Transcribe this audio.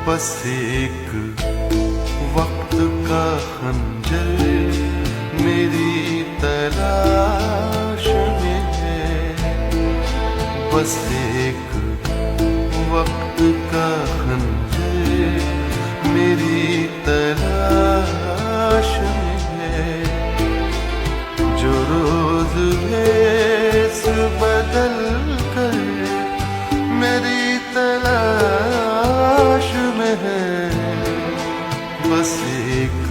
बस एक वक्त का खंजर मेरी तलाश में है। बस एक वक्त का खंजर मेरी तलाश में है। जो रोज भेस बदल कर मेरी तलाश में है। बस एक